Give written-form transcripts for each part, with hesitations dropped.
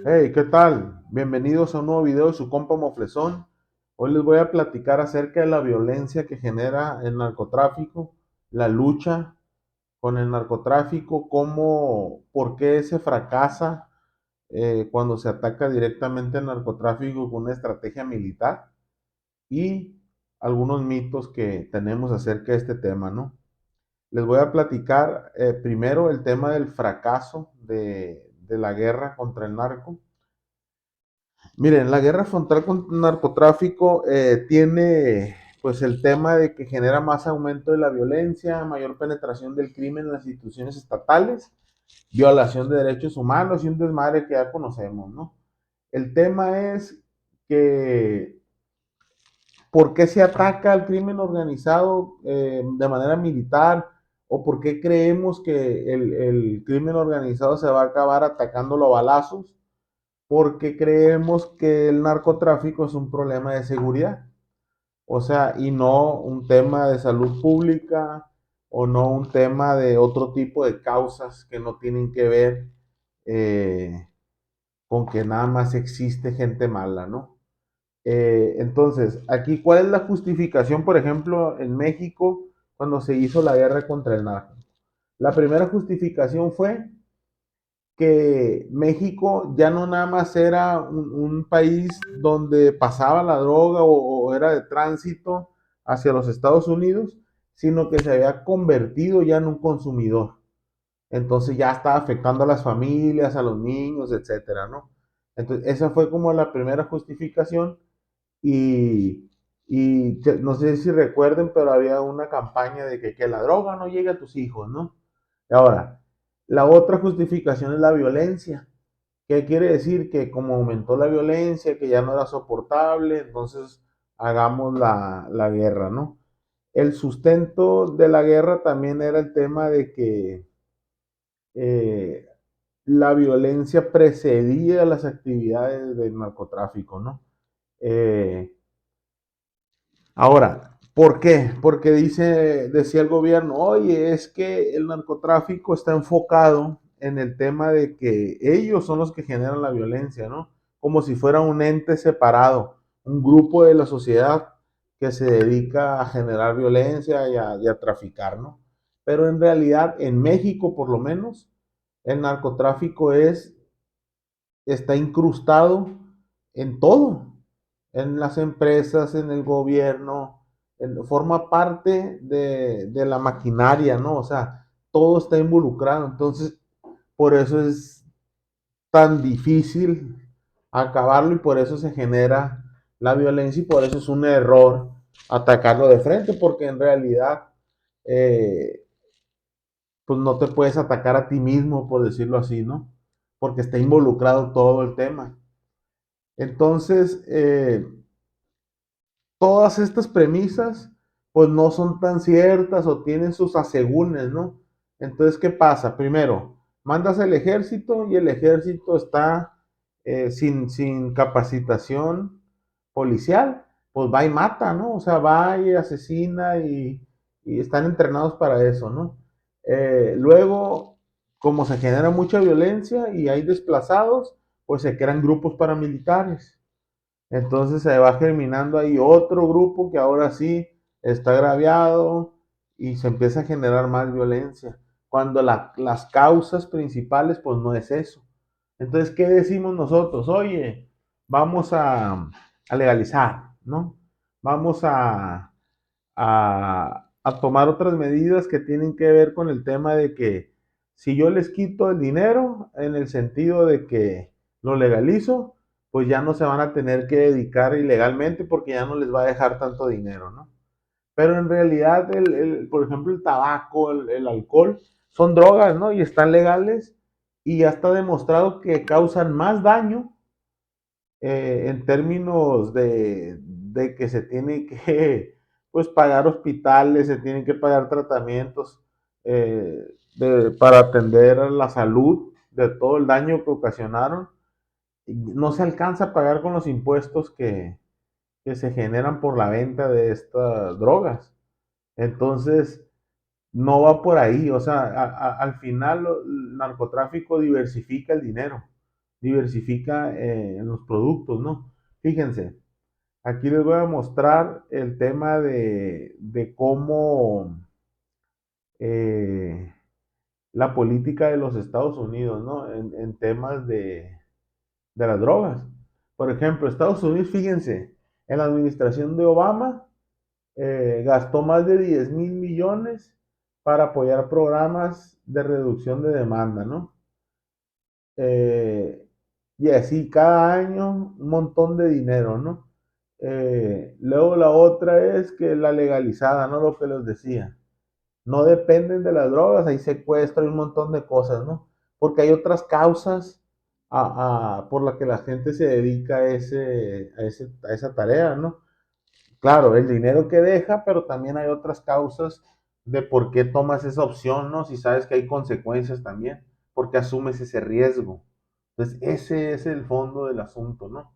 Hey, ¿qué tal? Bienvenidos a un nuevo video de su compa Moflezón. Hoy les voy a platicar acerca de la violencia que genera el narcotráfico, la lucha con el narcotráfico, por qué se fracasa cuando se ataca directamente al narcotráfico con una estrategia militar y algunos mitos que tenemos acerca de este tema, ¿no? Les voy a platicar primero el tema del fracaso de la guerra contra el narco. Miren, la guerra frontal contra el narcotráfico tiene pues el tema de que genera más aumento de la violencia, mayor penetración del crimen en las instituciones estatales, violación de derechos humanos y un desmadre que ya conocemos, ¿no? El tema es que ¿por qué se ataca al crimen organizado de manera militar? ¿O por qué creemos que el crimen organizado se va a acabar atacándolo a balazos? Porque creemos que el narcotráfico es un problema de seguridad, o sea, y no un tema de salud pública o no un tema de otro tipo de causas que no tienen que ver eh, con que nada más existe gente mala, ¿no? Entonces, aquí, ¿cuál es la justificación, por ejemplo, en México cuando se hizo la guerra contra el narco? La primera justificación fue que México ya no nada más era un país donde pasaba la droga o era de tránsito hacia los Estados Unidos, sino que se había convertido ya en un consumidor. Entonces ya estaba afectando a las familias, a los niños, etcétera, ¿no? Entonces esa fue como la primera justificación y, no sé si recuerden, pero había una campaña de que la droga no llegue a tus hijos, ¿no? Ahora, la otra justificación es la violencia. ¿Qué quiere decir? Que como aumentó la violencia, que ya no era soportable, entonces hagamos la guerra, ¿no? El sustento de la guerra también era el tema de que eh, la violencia precedía las actividades del narcotráfico, ¿no? Eh, Ahora, ¿por qué? Porque decía el gobierno, oye, es que el narcotráfico está enfocado en el tema de que ellos son los que generan la violencia, ¿no? Como si fuera un ente separado, un grupo de la sociedad que se dedica a generar violencia y a traficar, ¿no? Pero en realidad, en México por lo menos, el narcotráfico está incrustado en todo, en las empresas, en el gobierno, forma parte de la maquinaria, ¿no? O sea, todo está involucrado. Entonces, por eso es tan difícil acabarlo y por eso se genera la violencia y por eso es un error atacarlo de frente, porque en realidad, eh, pues no te puedes atacar a ti mismo, por decirlo así, ¿no? Porque está involucrado todo el tema. Entonces, todas estas premisas, pues no son tan ciertas o tienen sus asegúnes, ¿no? Entonces, ¿qué pasa? Primero, mandas al ejército y el ejército está sin capacitación policial, pues va y mata, ¿no? O sea, va y asesina y están entrenados para eso, ¿no? Luego, como se genera mucha violencia y hay desplazados, pues se crean grupos paramilitares. Entonces se va germinando ahí otro grupo que ahora sí está agraviado y se empieza a generar más violencia. Cuando las causas principales, pues no es eso. Entonces, ¿qué decimos nosotros? Oye, vamos a legalizar, ¿no? Vamos a tomar otras medidas que tienen que ver con el tema de que si yo les quito el dinero, en el sentido de que lo legalizo, pues ya no se van a tener que dedicar ilegalmente porque ya no les va a dejar tanto dinero, ¿no? Pero en realidad, por ejemplo, el tabaco, el alcohol, son drogas, ¿no? Y están legales y ya está demostrado que causan más daño en términos de que se tiene que pues pagar hospitales, se tienen que pagar tratamientos para atender la salud de todo el daño que ocasionaron. No se alcanza a pagar con los impuestos que se generan por la venta de estas drogas. Entonces, no va por ahí, o sea, al final el narcotráfico diversifica el dinero. diversifica en los productos, ¿no? Fíjense, aquí les voy a mostrar el tema de cómo eh, la política de los Estados Unidos, ¿no? En temas de las drogas. Por ejemplo, Estados Unidos, fíjense, en la administración de Obama gastó más de 10.000 millones para apoyar programas de reducción de demanda, ¿no? Eh, y así cada año un montón de dinero, ¿no? Luego la otra es que la legalizada, ¿no? Lo que les decía. No dependen de las drogas, hay secuestro y un montón de cosas, ¿no? Porque hay otras causas por las que la gente se dedica a esa tarea, ¿no? Claro, el dinero que deja, pero también hay otras causas de por qué tomas esa opción, ¿no? Si sabes que hay consecuencias también, porque asumes ese riesgo. Entonces, ese es el fondo del asunto, ¿no?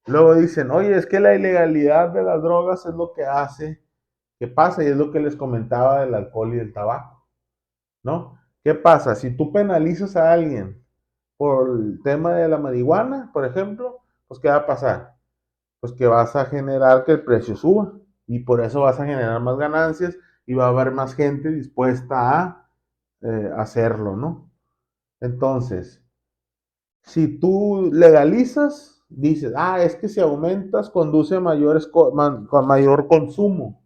Luego dicen, oye, es que la ilegalidad de las drogas es lo que hace que pasa, y es lo que les comentaba del alcohol y del tabaco, ¿no? ¿Qué pasa? Si tú penalizas a alguien por el tema de la marihuana, por ejemplo, pues ¿qué va a pasar? Pues que vas a generar que el precio suba y por eso vas a generar más ganancias y va a haber más gente dispuesta a hacerlo, ¿no? Entonces, si tú legalizas, dices, es que si aumentas conduce a mayor consumo,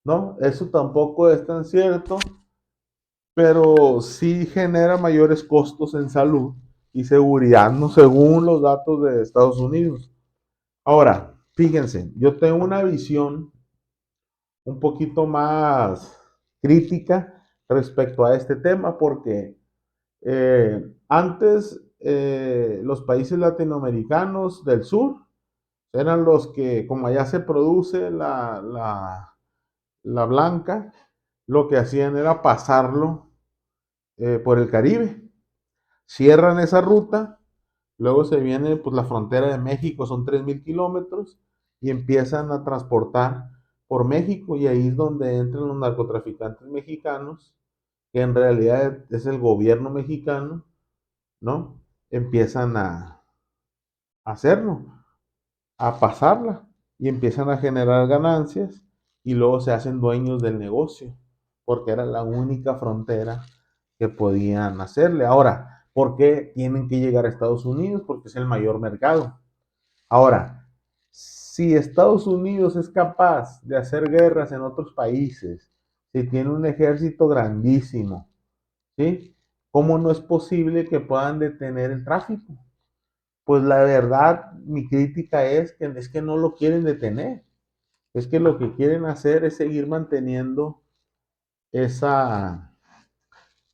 ¿no? Eso tampoco es tan cierto, pero sí genera mayores costos en salud y seguridad, ¿no? Según los datos de Estados Unidos. Ahora, fíjense, yo tengo una visión un poquito más crítica respecto a este tema porque antes los países latinoamericanos del sur eran los que, como allá se produce la blanca, lo que hacían era pasarlo por el Caribe. Cierran esa ruta, luego se viene pues la frontera de México, son 3.000 kilómetros, y empiezan a transportar por México, y ahí es donde entran los narcotraficantes mexicanos, que en realidad es el gobierno mexicano, ¿no? Empiezan a hacerlo, a pasarla, y empiezan a generar ganancias, y luego se hacen dueños del negocio, porque era la única frontera que podían hacerle. Ahora, ¿por qué tienen que llegar a Estados Unidos? Porque es el mayor mercado. Ahora, si Estados Unidos es capaz de hacer guerras en otros países, si tiene un ejército grandísimo, ¿sí? ¿Cómo no es posible que puedan detener el tráfico? Pues la verdad, mi crítica es que no lo quieren detener. Es que lo que quieren hacer es seguir manteniendo esa,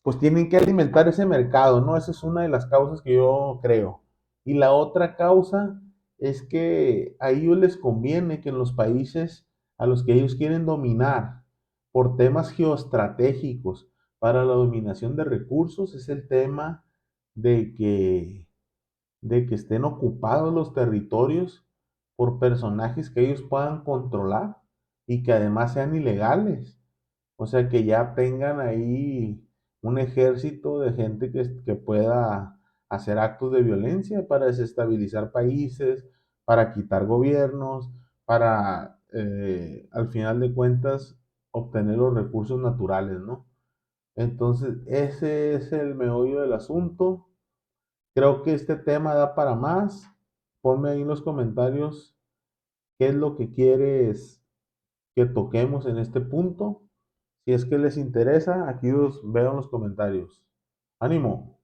pues tienen que alimentar ese mercado, ¿no? Esa es una de las causas que yo creo. Y la otra causa es que a ellos les conviene que en los países a los que ellos quieren dominar por temas geoestratégicos para la dominación de recursos es el tema de que, de que estén ocupados los territorios por personajes que ellos puedan controlar y que además sean ilegales. O sea, que ya tengan ahí un ejército de gente que pueda hacer actos de violencia para desestabilizar países, para quitar gobiernos, para, al final de cuentas, obtener los recursos naturales, ¿no? Entonces, ese es el meollo del asunto. Creo que este tema da para más. Ponme ahí en los comentarios qué es lo que quieres que toquemos en este punto. Si es que les interesa, aquí los veo en los comentarios. ¡Ánimo!